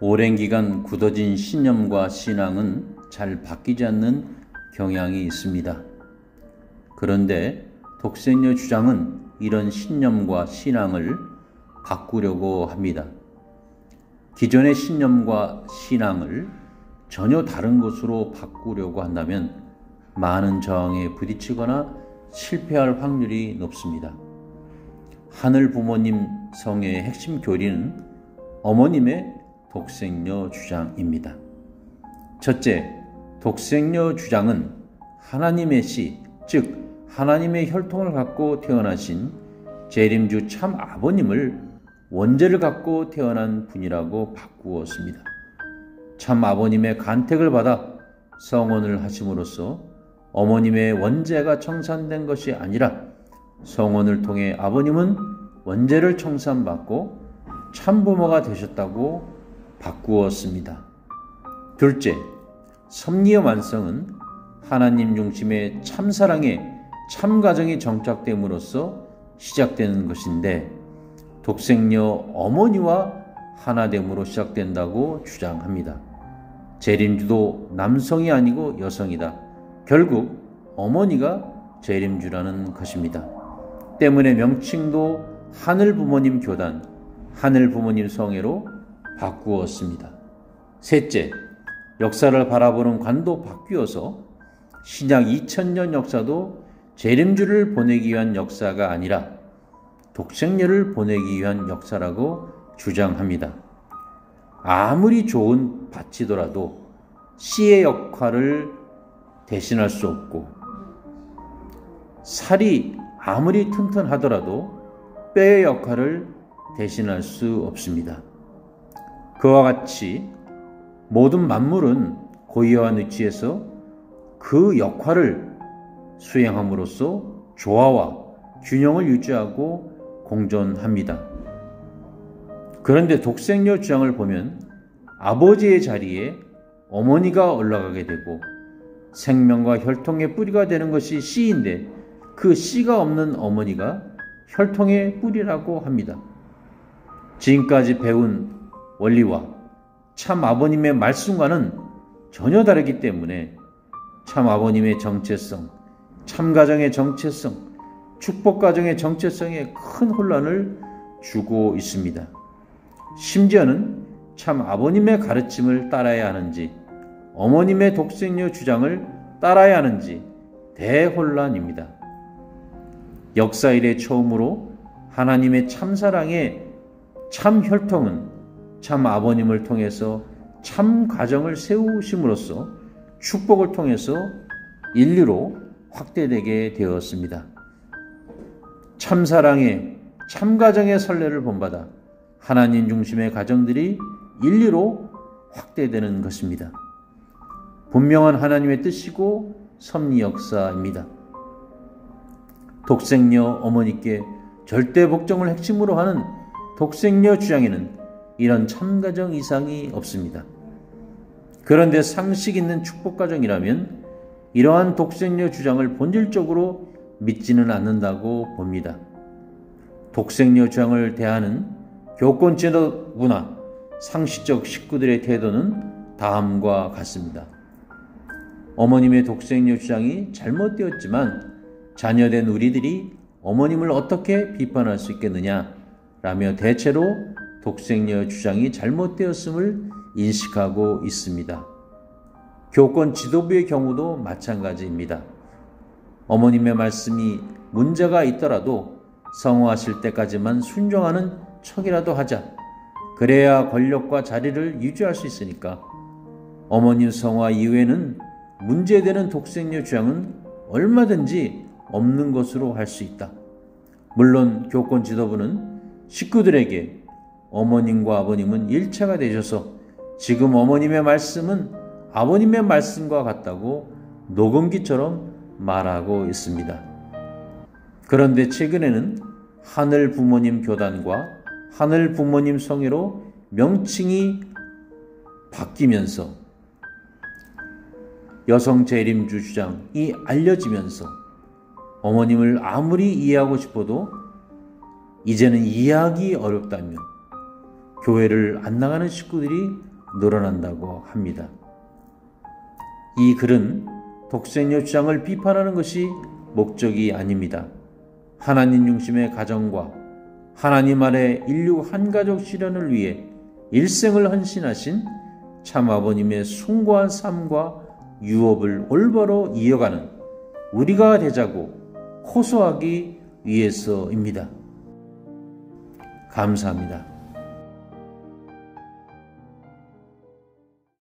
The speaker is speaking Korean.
오랜 기간 굳어진 신념과 신앙은 잘 바뀌지 않는 경향이 있습니다. 그런데 독생녀 주장은 이런 신념과 신앙을 바꾸려고 합니다. 기존의 신념과 신앙을 전혀 다른 것으로 바꾸려고 한다면 많은 저항에 부딪히거나 실패할 확률이 높습니다. 하늘 부모님 성의 핵심 교리는 어머님의 독생녀 주장입니다. 첫째, 독생녀 주장은 하나님의 씨, 즉 하나님의 혈통을 갖고 태어나신 재림주 참 아버님을 원죄를 갖고 태어난 분이라고 바꾸었습니다. 참 아버님의 간택을 받아 성혼을 하심으로써 어머님의 원죄가 청산된 것이 아니라 성혼을 통해 아버님은 원죄를 청산받고 참부모가 되셨다고 바꾸었습니다. 둘째, 섭리의 완성은 하나님 중심의 참사랑의 참가정이 정착됨으로써 시작되는 것인데 독생녀 어머니와 하나됨으로 시작된다고 주장합니다. 재림주도 남성이 아니고 여성이다. 결국 어머니가 재림주라는 것입니다. 때문에 명칭도 하늘 부모님 교단, 하늘 부모님 성회로 바꾸었습니다. 셋째, 역사를 바라보는 관도 바뀌어서 신약 2000년 역사도 재림주를 보내기 위한 역사가 아니라 독생녀를 보내기 위한 역사라고 주장합니다. 아무리 좋은 밭이더라도 씨의 역할을 대신할 수 없고 살이 아무리 튼튼하더라도 뼈의 역할을 대신할 수 없습니다. 그와 같이 모든 만물은 고유한 위치에서 그 역할을 수행함으로써 조화와 균형을 유지하고 공존합니다. 그런데 독생녀 주장을 보면 아버지의 자리에 어머니가 올라가게 되고 생명과 혈통의 뿌리가 되는 것이 씨인데 그 씨가 없는 어머니가 혈통의 뿌리라고 합니다. 지금까지 배운 원리와 참 아버님의 말씀과는 전혀 다르기 때문에 참 아버님의 정체성, 참 가정의 정체성, 축복 가정의 정체성에 큰 혼란을 주고 있습니다. 심지어는 참 아버님의 가르침을 따라야 하는지 어머님의 독생녀 주장을 따라야 하는지 대혼란입니다. 역사 이래 처음으로 하나님의 참사랑의 참 혈통은 참 아버님을 통해서 참 가정을 세우심으로써 축복을 통해서 인류로 확대되게 되었습니다. 참사랑의 참가정의 선례를 본받아 하나님 중심의 가정들이 인류로 확대되는 것입니다. 분명한 하나님의 뜻이고 섭리 역사입니다. 독생녀 어머니께 절대 복종을 핵심으로 하는 독생녀 주장에는 이런 참가정 이상이 없습니다. 그런데 상식 있는 축복가정이라면 이러한 독생녀 주장을 본질적으로 믿지는 않는다고 봅니다. 독생녀 주장을 대하는 교권제도구나 상식적 식구들의 태도는 다음과 같습니다. 어머님의 독생녀 주장이 잘못되었지만 자녀된 우리들이 어머님을 어떻게 비판할 수 있겠느냐 라며 대체로 독생녀 주장이 잘못되었음을 인식하고 있습니다. 교권 지도부의 경우도 마찬가지입니다. 어머님의 말씀이 문제가 있더라도 성화하실 때까지만 순종하는 척이라도 하자. 그래야 권력과 자리를 유지할 수 있으니까 어머님 성화 이후에는 문제되는 독생녀 주장은 얼마든지 없는 것으로 할 수 있다. 물론 교권 지도부는 식구들에게 어머님과 아버님은 일체가 되셔서 지금 어머님의 말씀은 아버님의 말씀과 같다고 녹음기처럼 말하고 있습니다. 그런데 최근에는 하늘 부모님 교단과 하늘 부모님 성회로 명칭이 바뀌면서 여성 재림주 주장이 알려지면서 어머님을 아무리 이해하고 싶어도 이제는 이해하기 어렵다며 교회를 안 나가는 식구들이 늘어난다고 합니다. 이 글은 독생녀 주장을 비판하는 것이 목적이 아닙니다. 하나님 중심의 가정과 하나님 아래 인류 한가족 실현을 위해 일생을 헌신하신 참 아버님의 숭고한 삶과 유업을 올바로 이어가는 우리가 되자고 호소하기 위해서입니다. 감사합니다.